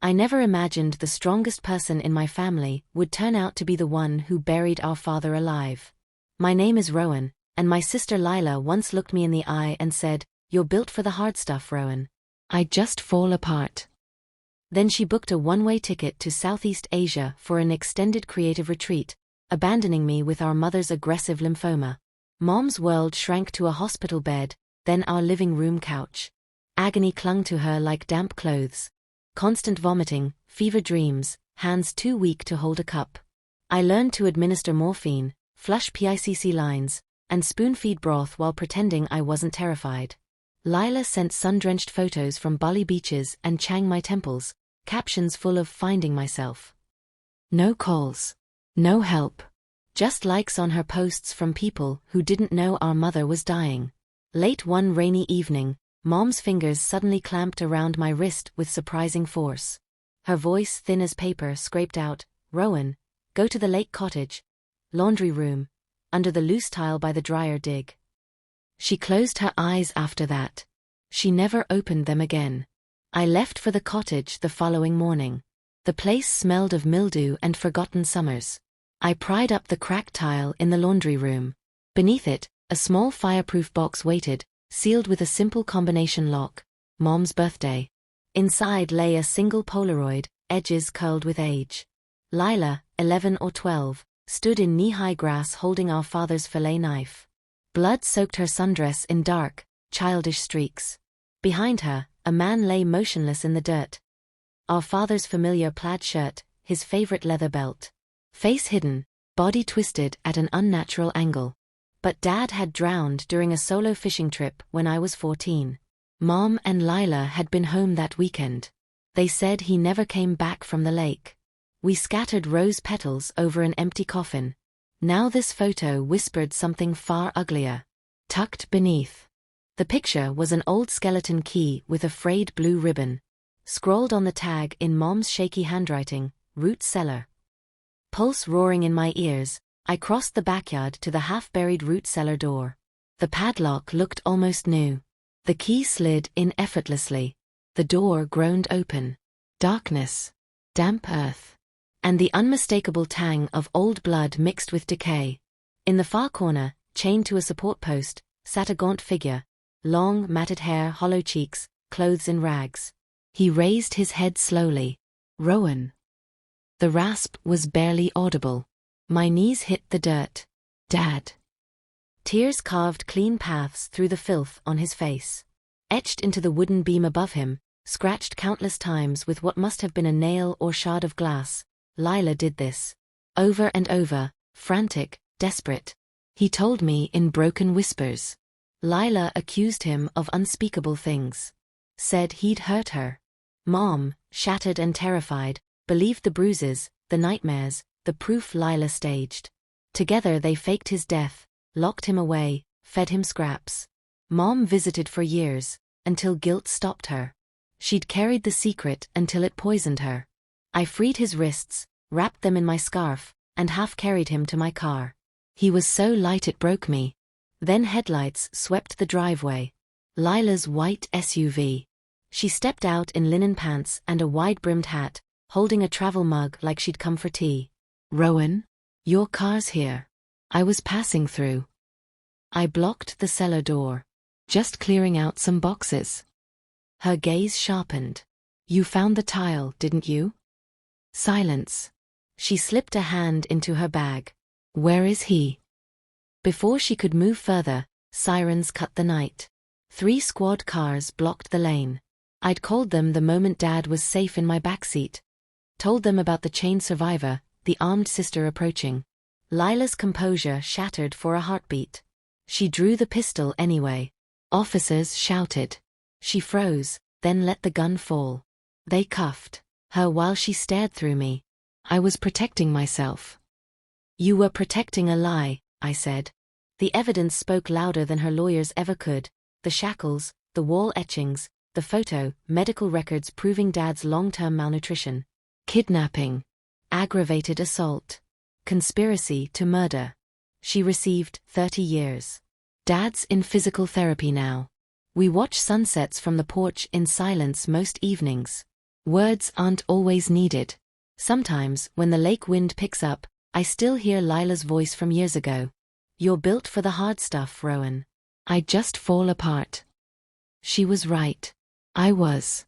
I never imagined the strongest person in my family would turn out to be the one who buried our father alive. My name is Rowan, and my sister Lila once looked me in the eye and said, "You're built for the hard stuff, Rowan. I'd just fall apart." Then she booked a one-way ticket to Southeast Asia for an extended creative retreat, abandoning me with our mother's aggressive lymphoma. Mom's world shrank to a hospital bed, then our living room couch. Agony clung to her like damp clothes. Constant vomiting, fever dreams, hands too weak to hold a cup. I learned to administer morphine, flush PICC lines, and spoon-feed broth while pretending I wasn't terrified. Lila sent sun-drenched photos from Bali beaches and Chiang Mai temples, captions full of finding myself. No calls. No help. Just likes on her posts from people who didn't know our mother was dying. Late one rainy evening, Mom's fingers suddenly clamped around my wrist with surprising force. Her voice, thin as paper, scraped out, "Rowan, go to the lake cottage. Laundry room. Under the loose tile by the dryer dig." She closed her eyes after that. She never opened them again. I left for the cottage the following morning. The place smelled of mildew and forgotten summers. I pried up the cracked tile in the laundry room. Beneath it, a small fireproof box waited, sealed with a simple combination lock, Mom's birthday. Inside lay a single Polaroid, edges curled with age. Lila, 11 or 12, stood in knee-high grass holding our father's fillet knife. Blood soaked her sundress in dark, childish streaks. Behind her, a man lay motionless in the dirt. Our father's familiar plaid shirt, his favorite leather belt. Face hidden, body twisted at an unnatural angle. But Dad had drowned during a solo fishing trip when I was 14. Mom and Lila had been home that weekend. They said he never came back from the lake. We scattered rose petals over an empty coffin. Now this photo whispered something far uglier. Tucked beneath the picture was an old skeleton key with a frayed blue ribbon. Scrawled on the tag in Mom's shaky handwriting, "Root Cellar." Pulse roaring in my ears, I crossed the backyard to the half-buried root cellar door. The padlock looked almost new. The key slid in effortlessly. The door groaned open. Darkness. Damp earth. And the unmistakable tang of old blood mixed with decay. In the far corner, chained to a support post, sat a gaunt figure. Long, matted hair, hollow cheeks, clothes in rags. He raised his head slowly. "Rowan." The rasp was barely audible. My knees hit the dirt. "Dad." Tears carved clean paths through the filth on his face. Etched into the wooden beam above him, scratched countless times with what must have been a nail or shard of glass, Lila did this. Over and over, frantic, desperate. He told me in broken whispers. Lila accused him of unspeakable things. Said he'd hurt her. Mom, shattered and terrified, believed the bruises, the nightmares, the proof Lila staged. Together they faked his death, locked him away, fed him scraps. Mom visited for years, until guilt stopped her. She'd carried the secret until it poisoned her. I freed his wrists, wrapped them in my scarf, and half-carried him to my car. He was so light it broke me. Then headlights swept the driveway. Lila's white SUV. She stepped out in linen pants and a wide-brimmed hat, holding a travel mug like she'd come for tea. "Rowan, your car's here. I was passing through." I blocked the cellar door. "Just clearing out some boxes." Her gaze sharpened. "You found the tile, didn't you?" Silence. She slipped a hand into her bag. "Where is he?" Before she could move further, sirens cut the night. 3 squad cars blocked the lane. I'd called them the moment Dad was safe in my backseat. Told them about the chained survivor, the armed sister approaching. Lila's composure shattered for a heartbeat. She drew the pistol anyway. Officers shouted. She froze, then let the gun fall. They cuffed her while she stared through me. I was protecting myself. "You were protecting a lie," I said. The evidence spoke louder than her lawyers ever could. The shackles, the wall etchings, the photo, medical records proving Dad's long-term malnutrition. Kidnapping. Aggravated assault. Conspiracy to murder. She received 30 years. Dad's in physical therapy now. We watch sunsets from the porch in silence most evenings. Words aren't always needed. Sometimes, when the lake wind picks up, I still hear Lila's voice from years ago. You're built for the hard stuff, Rowan. I just fall apart. She was right. I was.